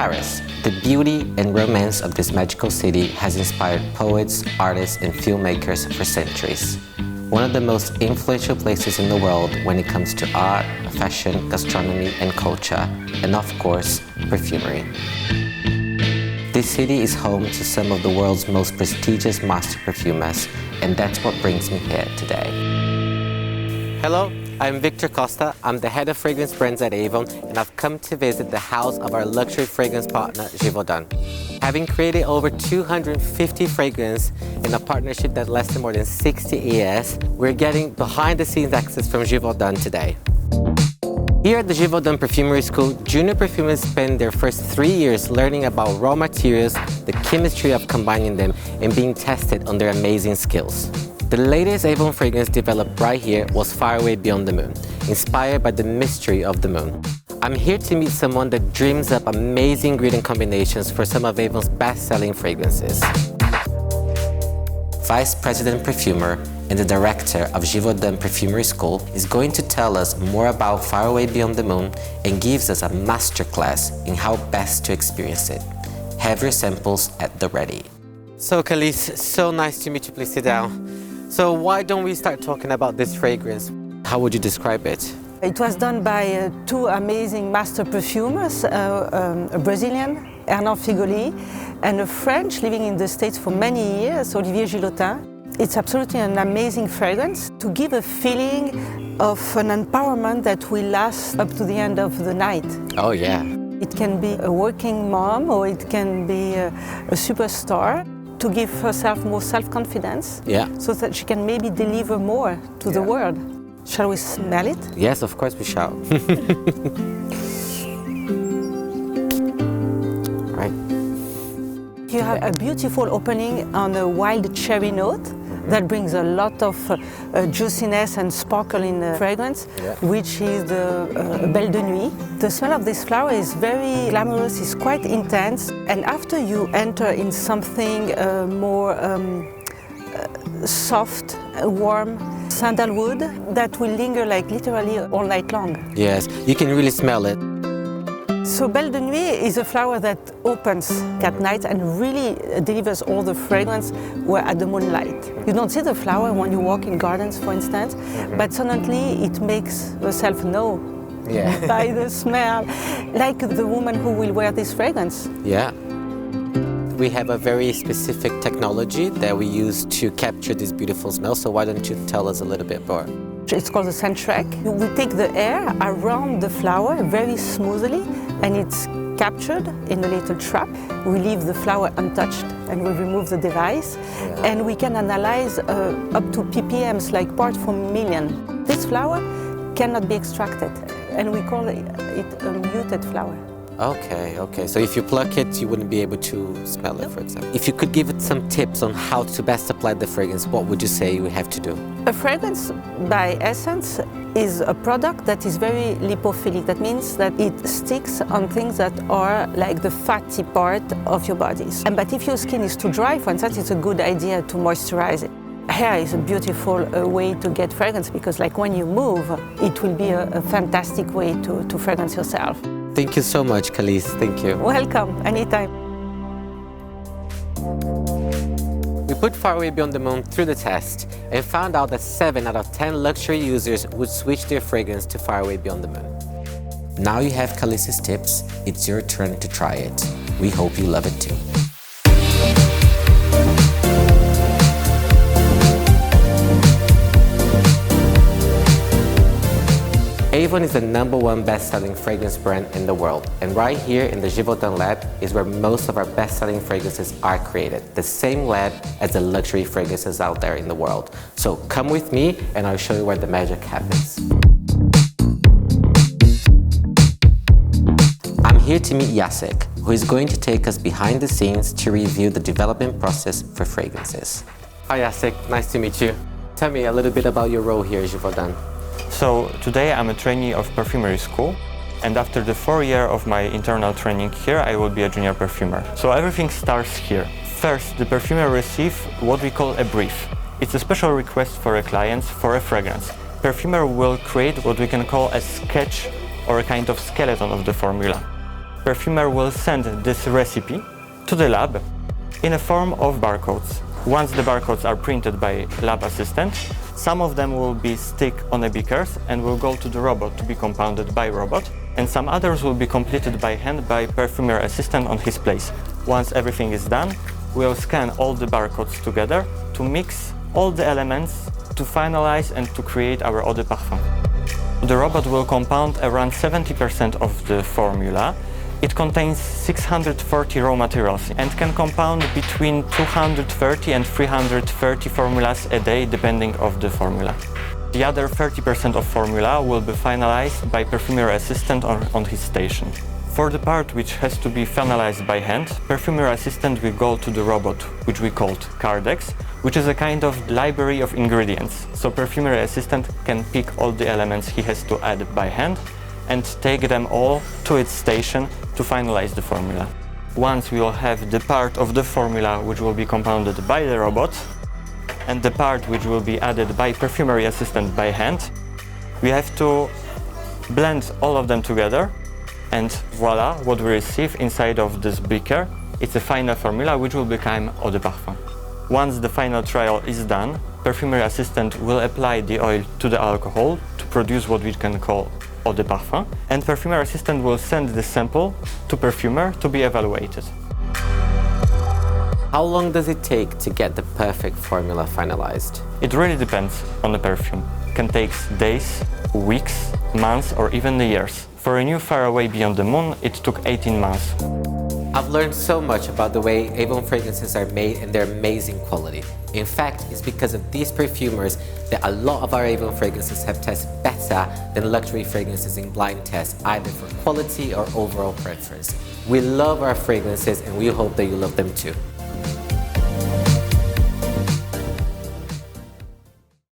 Paris. The beauty and romance of this magical city has inspired poets, artists, and filmmakers for centuries. One of the most influential places in the world when it comes to art, fashion, gastronomy, and culture, and of course, perfumery. This city is home to some of the world's most prestigious master perfumers, and that's what brings me here today. Hello, I'm Victor Costa. I'm the head of fragrance brands at Avon, and I've come to visit the house of our luxury fragrance partner, Givaudan. Having created over 250 fragrances in a partnership that lasted more than 60 years, we're getting behind-the-scenes access from Givaudan today. Here at the Givaudan Perfumery School, junior perfumers spend their first 3 years learning about raw materials, the chemistry of combining them, and being tested on their amazing skills. The latest Avon fragrance developed right here was Far Away Beyond the Moon, inspired by the mystery of the moon. I'm here to meet someone that dreams up amazing ingredient combinations for some of Avon's best-selling fragrances. Vice President Perfumer and the Director of Givaudan Perfumery School is going to tell us more about Far Away Beyond the Moon and gives us a masterclass in how best to experience it. Have your samples at the ready. So Khalees, so nice to meet you. Please sit down. So why don't we start talking about this fragrance? How would you describe it? It was done by two amazing master perfumers, a Brazilian, Hernan Figoli, and a French living in the States for many years, Olivier Gillotin. It's absolutely an amazing fragrance to give a feeling of an empowerment that will last up to the end of the night. Oh yeah. It can be a working mom or it can be a superstar to give herself more self-confidence, so that she can maybe deliver more to the world. Shall we smell it? Yes, of course we shall. Right. You have a beautiful opening on a wild cherry note that brings a lot of juiciness and sparkle in the fragrance, which is the Belle de Nuit. The smell of this flower is very glamorous, it's quite intense, and after you enter in something more soft, warm, sandalwood, that will linger like literally all night long. Yes, you can really smell it. So Belle de Nuit is a flower that opens at night and really delivers all the fragrance at the moonlight. You don't see the flower when you walk in gardens, for instance, but suddenly it makes yourself know by the smell, like the woman who will wear this fragrance. Yeah. We have a very specific technology that we use to capture this beautiful smell, so why don't you tell us a little bit more? It's called the scent track. We take the air around the flower very smoothly and it's captured in a little trap. We leave the flower untouched and we remove the device and we can analyze up to ppms, like part per million. This flower cannot be extracted and we call it a muted flower. Okay. So if you pluck it, you wouldn't be able to smell it, for example. If you could give it some tips on how to best apply the fragrance, what would you say we have to do? A fragrance, by essence, is a product that is very lipophilic. That means that it sticks on things that are like the fatty part of your bodies. But if your skin is too dry, for instance, it's a good idea to moisturize it. Hair is a beautiful way to get fragrance because like when you move, it will be a fantastic way to fragrance yourself. Thank you so much, Khalees. Thank you. Welcome, anytime. We put Far Away Beyond the Moon through the test and found out that 7 out of 10 luxury users would switch their fragrance to Far Away Beyond the Moon. Now you have Khalees' tips, it's your turn to try it. We hope you love it too. Avon is the #1 best-selling fragrance brand in the world, and right here in the Givaudan lab is where most of our best-selling fragrances are created, the same lab as the luxury fragrances out there in the world. So come with me and I'll show you where the magic happens. I'm here to meet Jacek, who is going to take us behind the scenes to review the development process for fragrances. Hi Jacek, nice to meet you. Tell me a little bit about your role here at Givaudan. So today I'm a trainee of perfumery school, and after the 4 years of my internal training here, I will be a junior perfumer. So everything starts here. First, the perfumer receives what we call a brief. It's a special request for a client for a fragrance. Perfumer will create what we can call a sketch or a kind of skeleton of the formula. perfumer will send this recipe to the lab in a form of barcodes. Once the barcodes are printed by lab assistant, some of them will be stick on a beakers and will go to the robot to be compounded by robot, and some others will be completed by hand by perfumer assistant on his place. Once everything is done, we'll scan all the barcodes together to mix all the elements to finalize and to create our eau de parfum. The robot will compound around 70% of the formula. It contains 640 raw materials and can compound between 230 and 330 formulas a day depending on the formula. The other 30% of formula will be finalized by perfumer assistant on his station. For the part which has to be finalized by hand, perfumer assistant will go to the robot, which we called Cardex, which is a kind of library of ingredients. So perfumer assistant can pick all the elements he has to add by hand and take them all to its station to finalize the formula. Once we will have the part of the formula which will be compounded by the robot and the part which will be added by perfumery assistant by hand, we have to blend all of them together, and voila, what we receive inside of this beaker, it's a final formula which will become eau de parfum. Once the final trial is done, perfumery assistant will apply the oil to the alcohol to produce what we can call eau de parfum, and perfumer assistant will send the sample to perfumer to be evaluated. How long does it take to get the perfect formula finalized? It really depends on the perfume. It can take days, weeks, months, or even years. For a new Far Away Beyond the Moon, it took 18 months. I've learned so much about the way Avon fragrances are made and their amazing quality. In fact, it's because of these perfumers that a lot of our Avon fragrances have tested better than luxury fragrances in blind tests, either for quality or overall preference. We love our fragrances and we hope that you love them too.